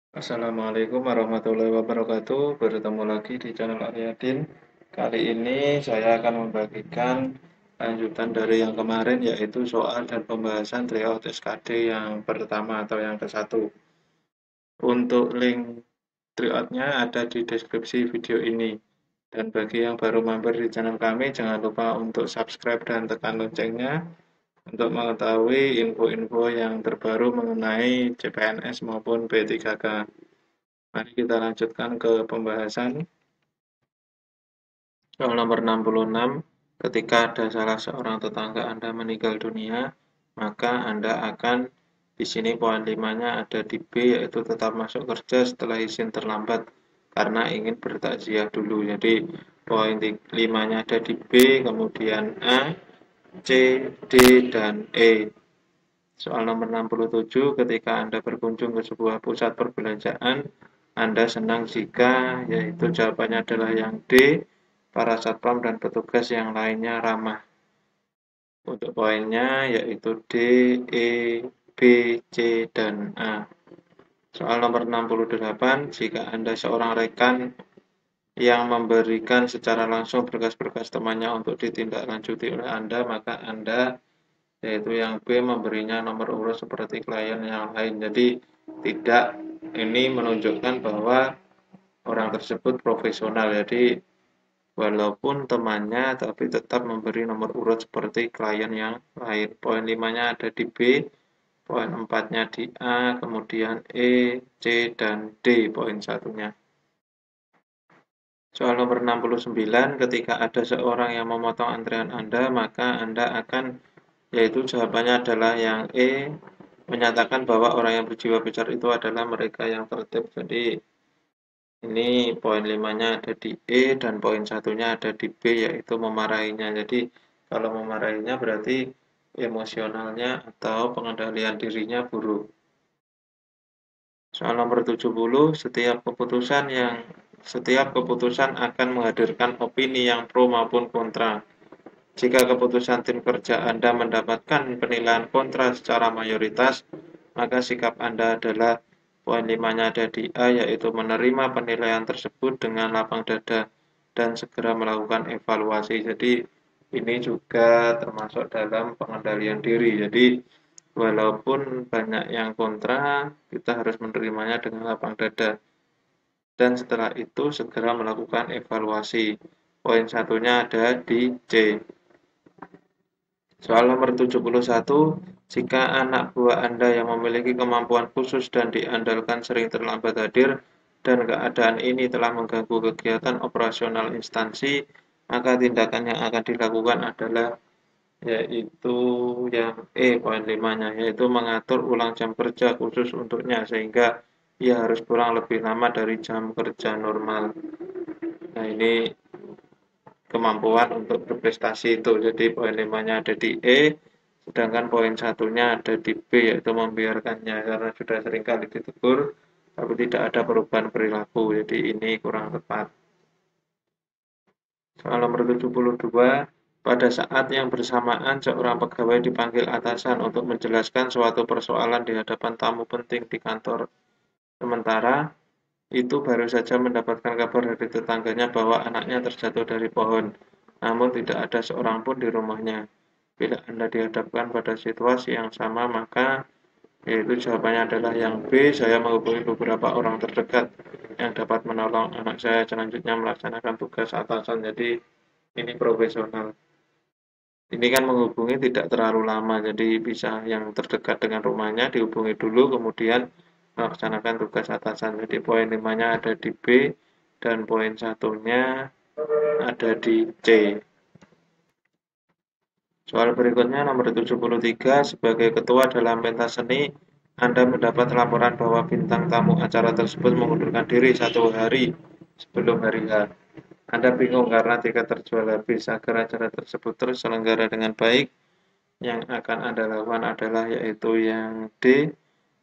Assalamualaikum warahmatullahi wabarakatuh. Bertemu lagi di channel Aryadin. Kali ini saya akan membagikan lanjutan dari yang kemarin, yaitu soal dan pembahasan tryout SKD yang pertama atau yang ke-1. Untuk link tryoutnya ada di deskripsi video ini. Dan bagi yang baru mampir di channel kami, jangan lupa untuk subscribe dan tekan loncengnya untuk mengetahui info-info yang terbaru mengenai CPNS maupun B3K. Mari kita lanjutkan ke pembahasan. Soal nomor 66, ketika ada salah seorang tetangga Anda meninggal dunia, maka Anda akan, di sini poin 5-nya ada di B, yaitu tetap masuk kerja setelah izin terlambat karena ingin bertakziah dulu. Jadi poin 5-nya ada di B, kemudian A, C, D, dan E. Soal nomor 67, ketika Anda berkunjung ke sebuah pusat perbelanjaan, Anda senang jika, yaitu jawabannya adalah yang D, para satpam dan petugas yang lainnya ramah. Untuk poinnya yaitu D, E, B, C, dan A. Soal nomor 68, jika Anda seorang rekan yang memberikan secara langsung berkas-berkas temannya untuk ditindaklanjuti oleh Anda, maka Anda, yaitu yang B, memberinya nomor urut seperti klien yang lain. Jadi tidak, ini menunjukkan bahwa orang tersebut profesional. Jadi walaupun temannya tapi tetap memberi nomor urut seperti klien yang lain. Poin 5-nya ada di B, poin 4-nya di A, kemudian E, C, dan D poin 1-nya. Soal nomor 69, ketika ada seorang yang memotong antrean Anda, maka Anda akan, yaitu jawabannya adalah yang E, menyatakan bahwa orang yang berjiwa besar itu adalah mereka yang tertib. Jadi ini poin 5-nya ada di E dan poin 1-nya ada di B, yaitu memarahinya. Jadi kalau memarahinya berarti emosionalnya atau pengendalian dirinya buruk. Soal nomor 70, setiap keputusan akan menghadirkan opini yang pro maupun kontra. Jika keputusan tim kerja Anda mendapatkan penilaian kontra secara mayoritas, maka sikap Anda adalah, poin 5-nya ada di A, yaitu menerima penilaian tersebut dengan lapang dada dan segera melakukan evaluasi. Jadi ini juga termasuk dalam pengendalian diri. Jadi walaupun banyak yang kontra, kita harus menerimanya dengan lapang dada. Dan setelah itu segera melakukan evaluasi. Poin 1-nya ada di C. Soal nomor 71, jika anak buah Anda yang memiliki kemampuan khusus dan diandalkan sering terlambat hadir, dan keadaan ini telah mengganggu kegiatan operasional instansi, maka tindakan yang akan dilakukan adalah, yaitu yang E, poin 5-nya, yaitu mengatur ulang jam kerja khusus untuknya, sehingga ia harus pulang lebih lama dari jam kerja normal. Nah, ini kemampuan untuk berprestasi itu. Jadi poin 5-nya ada di E, sedangkan poin 1-nya ada di B, yaitu membiarkannya karena sudah seringkali ditegur tapi tidak ada perubahan perilaku. Jadi ini kurang tepat. Soal nomor 72, pada saat yang bersamaan seorang pegawai dipanggil atasan untuk menjelaskan suatu persoalan di hadapan tamu penting di kantor. Sementara itu baru saja mendapatkan kabar dari tetangganya bahwa anaknya terjatuh dari pohon, namun tidak ada seorang pun di rumahnya. Bila Anda dihadapkan pada situasi yang sama, maka, yaitu jawabannya adalah yang B, saya menghubungi beberapa orang terdekat yang dapat menolong anak saya selanjutnya melaksanakan tugas atasan. Jadi ini profesional. Ini kan menghubungi tidak terlalu lama, jadi bisa yang terdekat dengan rumahnya dihubungi dulu, kemudian melaksanakan tugas atasan. Jadi poin 5-nya ada di B, dan poin 1-nya ada di C. Soal berikutnya nomor 73, sebagai ketua dalam pentas seni, Anda mendapat laporan bahwa bintang tamu acara tersebut mengundurkan diri 1 hari sebelum hari H. Anda bingung karena tiket terjual habis. Agar acara tersebut terselenggara dengan baik, yang akan Anda lakukan adalah, yaitu yang D,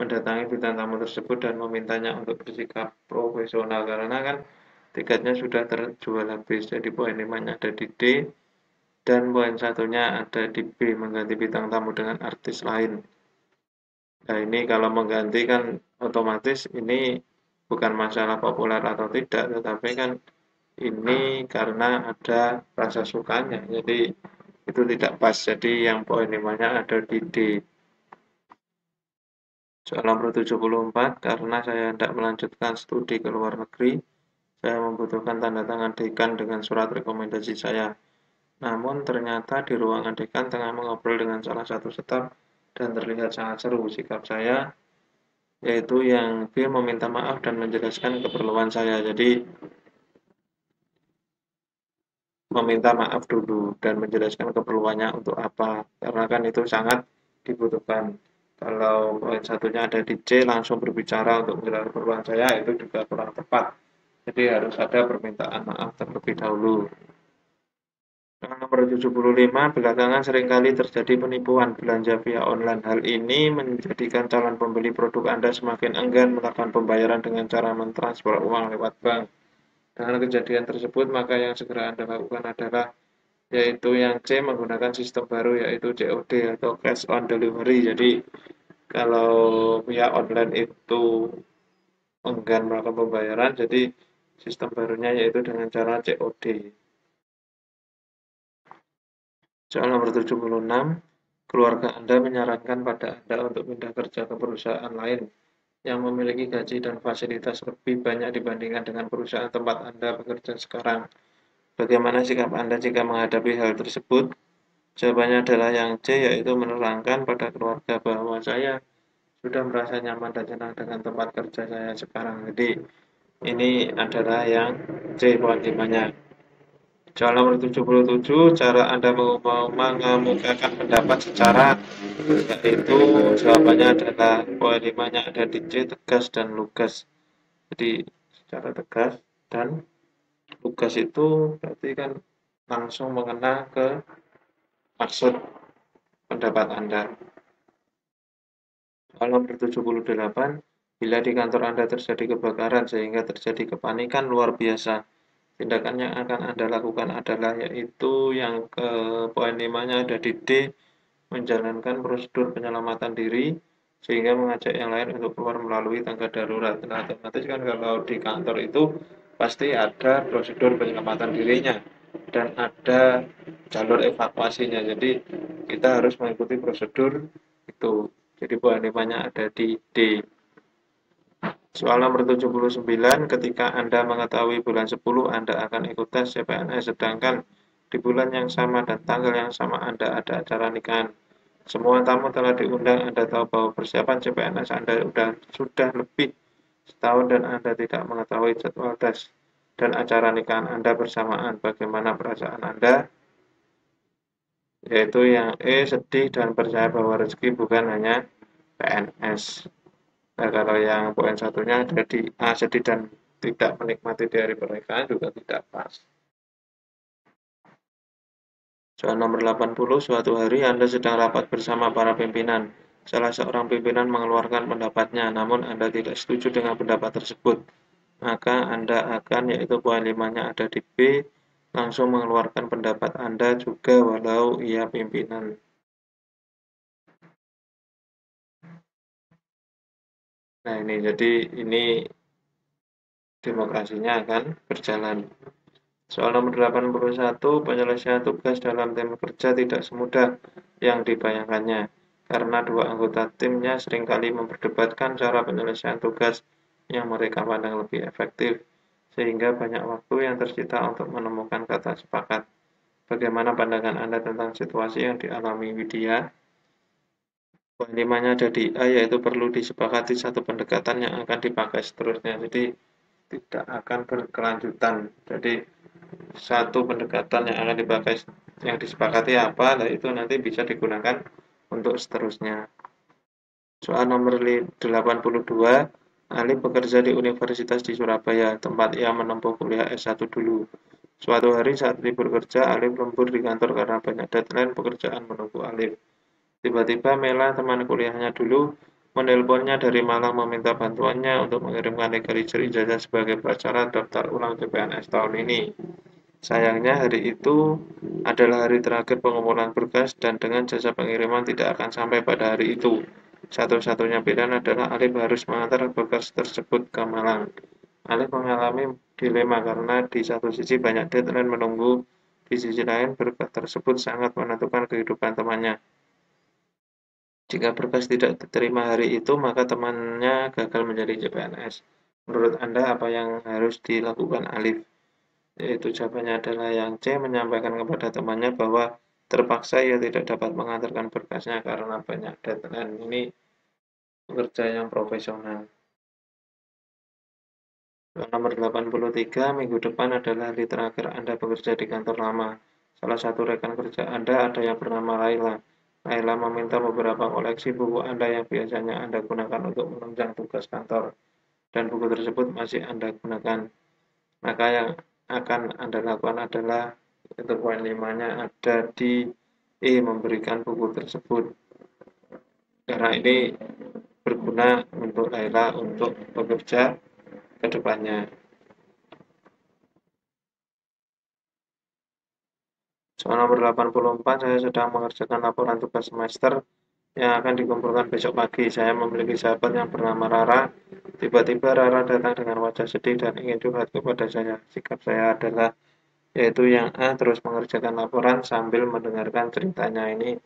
mendatangi bintang tamu tersebut dan memintanya untuk bersikap profesional karena kan tiketnya sudah terjual habis. Jadi poin 5-nya ada di D, dan poin 1-nya ada di B, mengganti bintang tamu dengan artis lain. Nah, ini kalau mengganti kan otomatis ini bukan masalah populer atau tidak, tetapi kan ini karena ada rasa sukanya, jadi itu tidak pas. Jadi yang poin 5-nya ada di D. Soal nomor 74, karena saya hendak melanjutkan studi ke luar negeri, saya membutuhkan tanda tangan dekan dengan surat rekomendasi saya. Namun ternyata di ruangan dekan tengah mengobrol dengan salah satu staf dan terlihat sangat seru. Sikap saya yaitu yang B meminta maaf dan menjelaskan keperluan saya. Jadi meminta maaf dulu dan menjelaskan keperluannya untuk apa, karena kan itu sangat dibutuhkan. Kalau poin satunya ada di C langsung berbicara untuk menjelaskan keperluan saya, itu juga kurang tepat. Jadi harus ada permintaan maaf terlebih dahulu. Nomor 75, belakangan seringkali terjadi penipuan belanja via online. Hal ini menjadikan calon pembeli produk Anda semakin enggan melakukan pembayaran dengan cara mentransfer uang lewat bank. Dengan kejadian tersebut, maka yang segera Anda lakukan adalah yaitu yang C menggunakan sistem baru yaitu COD atau cash on delivery. Jadi kalau via online itu enggan melakukan pembayaran, jadi sistem barunya yaitu dengan cara COD. Soal nomor 76, keluarga Anda menyarankan pada Anda untuk pindah kerja ke perusahaan lain yang memiliki gaji dan fasilitas lebih banyak dibandingkan dengan perusahaan tempat Anda bekerja sekarang. Bagaimana sikap Anda jika menghadapi hal tersebut? Jawabannya adalah yang C, yaitu menerangkan pada keluarga bahwa saya sudah merasa nyaman dan senang dengan tempat kerja saya sekarang. Jadi ini adalah yang C poin 5-nya. Soal nomor 77, cara Anda mengemukakan pendapat secara, yaitu jawabannya adalah poin 5-nya ada di C, tegas dan lugas. Jadi secara tegas dan lugas itu berarti kan langsung mengena ke maksud pendapat Anda. Soal nomor 78, bila di kantor Anda terjadi kebakaran sehingga terjadi kepanikan luar biasa, tindakan yang akan Anda lakukan adalah yaitu yang ke poin 5-nya ada di D, menjalankan prosedur penyelamatan diri sehingga mengajak yang lain untuk keluar melalui tangga darurat. Nah, otomatis kan kalau di kantor itu pasti ada prosedur penyelamatan dirinya dan ada jalur evakuasinya. Jadi kita harus mengikuti prosedur itu. Jadi poin 5-nya ada di D. Soal nomor 79, ketika Anda mengetahui bulan 10 Anda akan ikut tes CPNS, sedangkan di bulan yang sama dan tanggal yang sama Anda ada acara nikahan. Semua tamu telah diundang, Anda tahu bahwa persiapan CPNS Anda sudah lebih setahun dan Anda tidak mengetahui jadwal tes dan acara nikahan Anda bersamaan. Bagaimana perasaan Anda? Yaitu yang E, sedih dan percaya bahwa rezeki bukan hanya PNS. Nah, kalau yang poin satunya ada di A, sedih dan tidak menikmati di hari pernikahan juga tidak pas. Soal nomor 80, suatu hari Anda sedang rapat bersama para pimpinan. Salah seorang pimpinan mengeluarkan pendapatnya, namun Anda tidak setuju dengan pendapat tersebut. Maka Anda akan, yaitu poin 5-nya ada di B, langsung mengeluarkan pendapat Anda juga walau ia pimpinan. Nah ini, jadi ini demokrasinya akan berjalan. Soal nomor 81, penyelesaian tugas dalam tim kerja tidak semudah yang dibayangkannya, karena dua anggota timnya seringkali memperdebatkan cara penyelesaian tugas yang mereka pandang lebih efektif, sehingga banyak waktu yang tersita untuk menemukan kata sepakat. Bagaimana pandangan Anda tentang situasi yang dialami Widya? Poin 5-nya ada di A, yaitu perlu disepakati satu pendekatan yang akan dipakai seterusnya. Jadi tidak akan berkelanjutan. Jadi satu pendekatan yang akan dipakai yang disepakati apa, nah itu nanti bisa digunakan untuk seterusnya. Soal nomor 82, Alif bekerja di Universitas di Surabaya, tempat ia menempuh kuliah S1 dulu. Suatu hari saat libur kerja, Alif lembur di kantor karena banyak deadline pekerjaan menunggu Alif. Tiba-tiba Mela, teman kuliahnya dulu, menelponnya dari Malang meminta bantuannya untuk mengirimkan legalisir ijazah sebagai prasyarat daftar ulang CPNS tahun ini. Sayangnya hari itu adalah hari terakhir pengumpulan berkas dan dengan jasa pengiriman tidak akan sampai pada hari itu. satu-satunya pilihan adalah Alif harus mengantar berkas tersebut ke Malang. Alif mengalami dilema karena di satu sisi banyak deadline menunggu, di sisi lain berkas tersebut sangat menentukan kehidupan temannya. Jika berkas tidak diterima hari itu, maka temannya gagal menjadi CPNS. Menurut Anda, apa yang harus dilakukan Alif? Yaitu jawabannya adalah yang C, menyampaikan kepada temannya bahwa terpaksa ia tidak dapat mengantarkan berkasnya karena banyak deadline. Ini pekerja yang profesional. Nomor 83, minggu depan adalah hari terakhir Anda bekerja di kantor lama. Salah satu rekan kerja Anda ada yang bernama Laila. Laila meminta beberapa koleksi buku Anda yang biasanya Anda gunakan untuk menunjang tugas kantor. Dan buku tersebut masih Anda gunakan. Maka yang akan Anda lakukan adalah, itu poin 5-nya ada di E, memberikan buku tersebut. Karena ini berguna untuk Laila untuk bekerja ke depannya. Soal nomor 84, saya sedang mengerjakan laporan tugas semester yang akan dikumpulkan besok pagi. Saya memiliki sahabat yang bernama Rara. Tiba-tiba Rara datang dengan wajah sedih dan ingin curhat kepada saya. Sikap saya adalah, yaitu yang A, terus mengerjakan laporan sambil mendengarkan ceritanya ini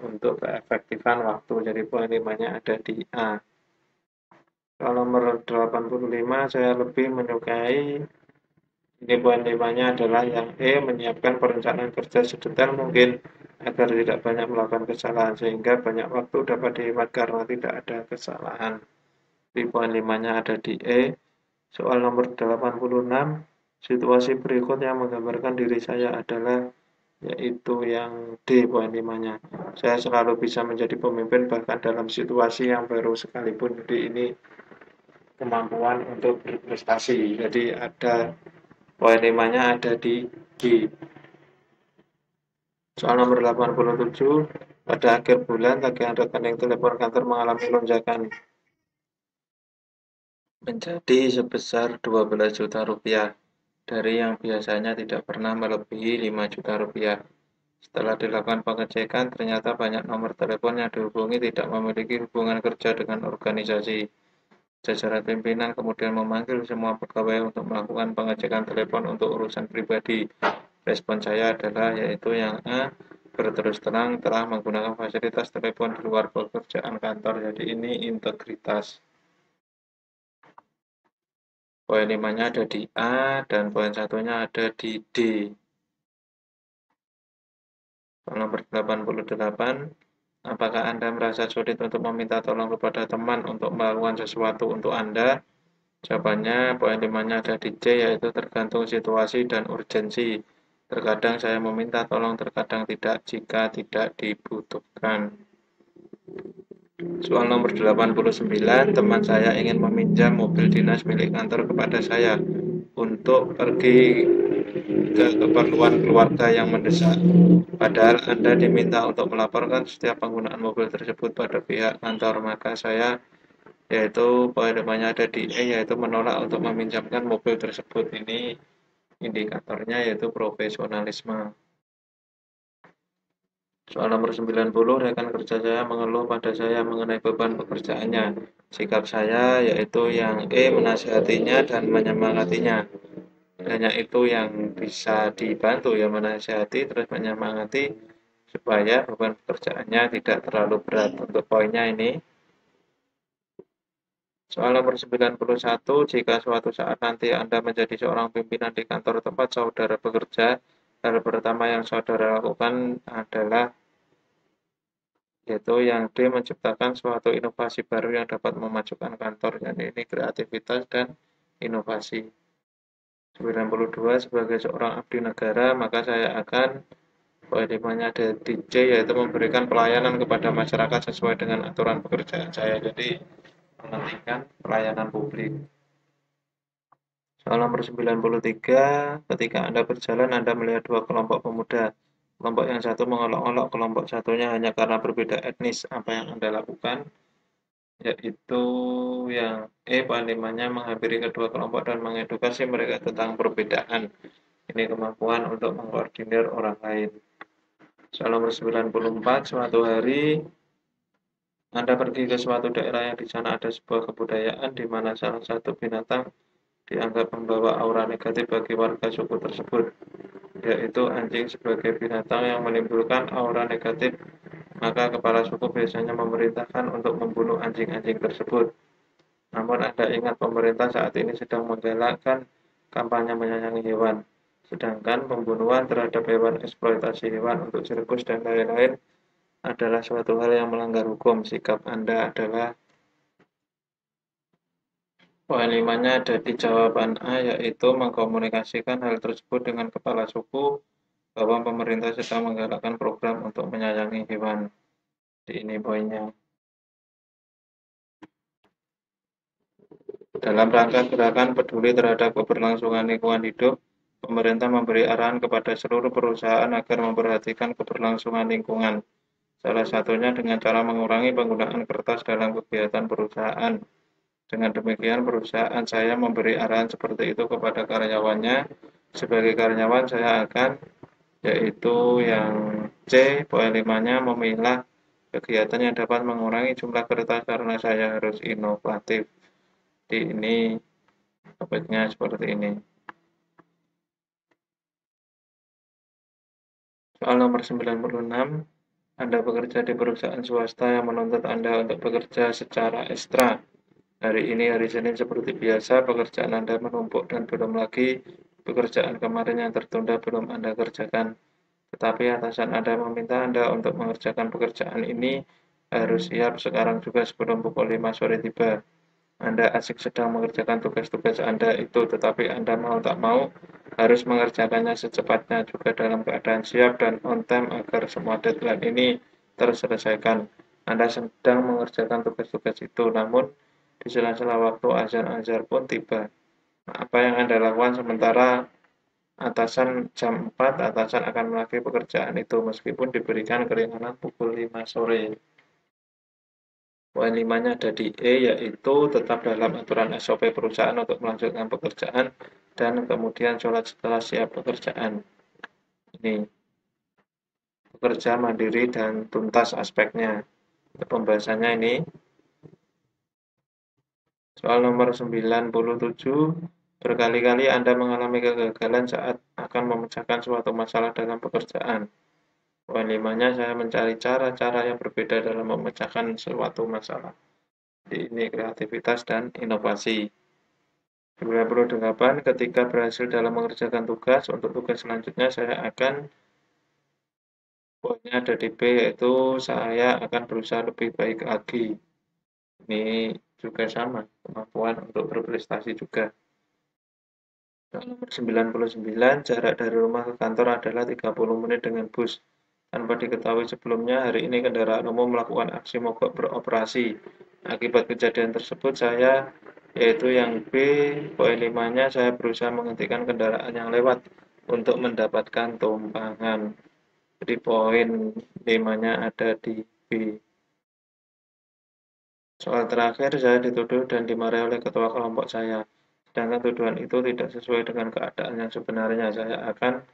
untuk keefektifan waktu. Jadi poin 5-nya ada di A. Soal nomor 85, saya lebih menyukai, ini poin 5-nya adalah yang E, menyiapkan perencanaan kerja sedetail mungkin agar tidak banyak melakukan kesalahan sehingga banyak waktu dapat dihemat karena tidak ada kesalahan. Di poin 5-nya ada di E. Soal nomor 86, situasi berikut yang menggambarkan diri saya adalah, yaitu yang D, poin 5-nya. Saya selalu bisa menjadi pemimpin bahkan dalam situasi yang baru sekalipun. Jadi ini kemampuan untuk berprestasi. Jadi ada poin 5-nya ada di G. Soal nomor 87, pada akhir bulan tagihan rekening telepon kantor mengalami lonjakan menjadi sebesar 12 juta rupiah dari yang biasanya tidak pernah melebihi 5 juta rupiah. Setelah dilakukan pengecekan, ternyata banyak nomor telepon yang dihubungi tidak memiliki hubungan kerja dengan organisasi. Jajaran pimpinan kemudian memanggil semua pegawai untuk melakukan pengecekan telepon untuk urusan pribadi. Respon saya adalah, yaitu yang A, berterus terang telah menggunakan fasilitas telepon di luar pekerjaan kantor. Jadi ini integritas. Poin 5-nya ada di A dan poin 1-nya ada di D. Nomor 88, apakah Anda merasa sulit untuk meminta tolong kepada teman untuk melakukan sesuatu untuk Anda? Jawabannya, poin 5-nya ada di C, yaitu tergantung situasi dan urgensi. Terkadang saya meminta tolong, terkadang tidak jika tidak dibutuhkan. Soal nomor 89, teman saya ingin meminjam mobil dinas milik kantor kepada saya untuk pergi ke keperluan keluarga yang mendesak. Padahal Anda diminta untuk melaporkan setiap penggunaan mobil tersebut pada pihak kantor, maka saya, yaitu poin 5-nya ada di E, yaitu menolak untuk meminjamkan mobil tersebut. Ini indikatornya yaitu profesionalisme. Soal nomor 90, rekan kerja saya mengeluh pada saya mengenai beban pekerjaannya. Sikap saya yaitu yang E, menasihatinya dan menyemangatinya. Hanya itu yang bisa dibantu, ya menasihati terus menyemangati supaya beban pekerjaannya tidak terlalu berat. Untuk poinnya ini, soal nomor 91, jika suatu saat nanti Anda menjadi seorang pimpinan di kantor tempat saudara bekerja, hal pertama yang saudara lakukan adalah, yaitu yang D, menciptakan suatu inovasi baru yang dapat memajukan kantor. Jadi ini kreativitas dan inovasi. 92, sebagai seorang abdi negara, maka saya akan, poin 5-nya ada di C, yaitu memberikan pelayanan kepada masyarakat sesuai dengan aturan pekerjaan saya. Jadi mementingkan pelayanan publik. Soal nomor 93, ketika Anda berjalan, Anda melihat dua kelompok pemuda. Kelompok yang satu mengolok-olok kelompok satunya hanya karena berbeda etnis. Apa yang Anda lakukan? Yaitu yang E, poin 5-nya menghampiri kedua kelompok dan mengedukasi mereka tentang perbedaan. Ini kemampuan untuk mengkoordinir orang lain. Soal nomor 94, suatu hari Anda pergi ke suatu daerah yang di sana ada sebuah kebudayaan di mana salah satu binatang dianggap membawa aura negatif bagi warga suku tersebut, yaitu anjing sebagai binatang yang menimbulkan aura negatif, maka kepala suku biasanya memerintahkan untuk membunuh anjing-anjing tersebut. Namun Anda ingat pemerintah saat ini sedang menggalakkan kampanye menyayangi hewan, sedangkan pembunuhan terhadap hewan, eksploitasi hewan untuk sirkus dan lain-lain adalah suatu hal yang melanggar hukum. Sikap Anda adalah poin 5-nya ada di jawaban A, yaitu mengkomunikasikan hal tersebut dengan kepala suku bahwa pemerintah sedang menggalakkan program untuk menyayangi hewan. Ini poinnya. Dalam rangka gerakan peduli terhadap keberlangsungan lingkungan hidup, pemerintah memberi arahan kepada seluruh perusahaan agar memperhatikan keberlangsungan lingkungan. Salah satunya dengan cara mengurangi penggunaan kertas dalam kegiatan perusahaan. Dengan demikian, perusahaan saya memberi arahan seperti itu kepada karyawannya. Sebagai karyawan, saya akan, yaitu yang C, poin 5-nya, memilah kegiatan yang dapat mengurangi jumlah kertas karena saya harus inovatif. Ini topiknya seperti ini. Soal nomor 96, Anda bekerja di perusahaan swasta yang menuntut Anda untuk bekerja secara ekstra. Hari ini hari Senin seperti biasa, pekerjaan Anda menumpuk dan belum lagi pekerjaan kemarin yang tertunda belum Anda kerjakan. Tetapi atasan Anda meminta Anda untuk mengerjakan pekerjaan ini harus siap sekarang juga sebelum pukul 5 sore tiba. Anda asik sedang mengerjakan tugas-tugas Anda itu, tetapi Anda mau tak mau harus mengerjakannya secepatnya juga dalam keadaan siap dan on time agar semua deadline ini terselesaikan. Anda sedang mengerjakan tugas-tugas itu, namun di sela-sela waktu azan pun tiba. Apa yang Anda lakukan sementara atasan jam 4, atasan akan melagi pekerjaan itu meskipun diberikan keringanan pukul 5 sore. Poin 5-nya ada di E, yaitu tetap dalam aturan SOP perusahaan untuk melanjutkan pekerjaan dan kemudian sholat setelah siap pekerjaan. Ini bekerja mandiri dan tuntas aspeknya. Pembahasannya ini soal nomor 97, berkali-kali Anda mengalami kegagalan saat akan memecahkan suatu masalah dalam pekerjaan. Poin 5-nya, saya mencari cara-cara yang berbeda dalam memecahkan suatu masalah. Ini kreativitas dan inovasi. 98, ketika berhasil dalam mengerjakan tugas, untuk tugas selanjutnya saya akan, poinnya ada di B, yaitu saya akan berusaha lebih baik lagi. Ini juga sama, kemampuan untuk berprestasi juga. Nomor 99, jarak dari rumah ke kantor adalah 30 menit dengan bus. Tanpa diketahui sebelumnya, hari ini kendaraan umum melakukan aksi mogok beroperasi. Akibat kejadian tersebut, saya, yaitu yang B, poin 5-nya, saya berusaha menghentikan kendaraan yang lewat untuk mendapatkan tumpangan. Jadi poin 5-nya ada di B. Soal terakhir, saya dituduh dan dimarahi oleh ketua kelompok saya. Sedangkan tuduhan itu tidak sesuai dengan keadaan yang sebenarnya. Saya akan,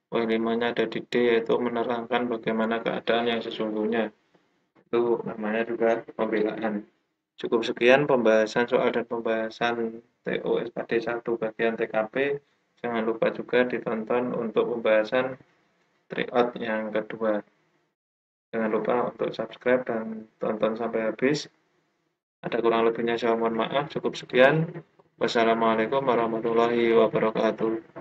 poin 5-nya ada di D, yaitu menerangkan bagaimana keadaan yang sesungguhnya. Itu namanya juga pembelaan. Cukup sekian pembahasan soal dan pembahasan TO SKD 1 bagian TKP. Jangan lupa juga ditonton untuk pembahasan tryout yang kedua. Jangan lupa untuk subscribe dan tonton sampai habis. Ada kurang lebihnya saya mohon maaf. Cukup sekian. Wassalamualaikum warahmatullahi wabarakatuh.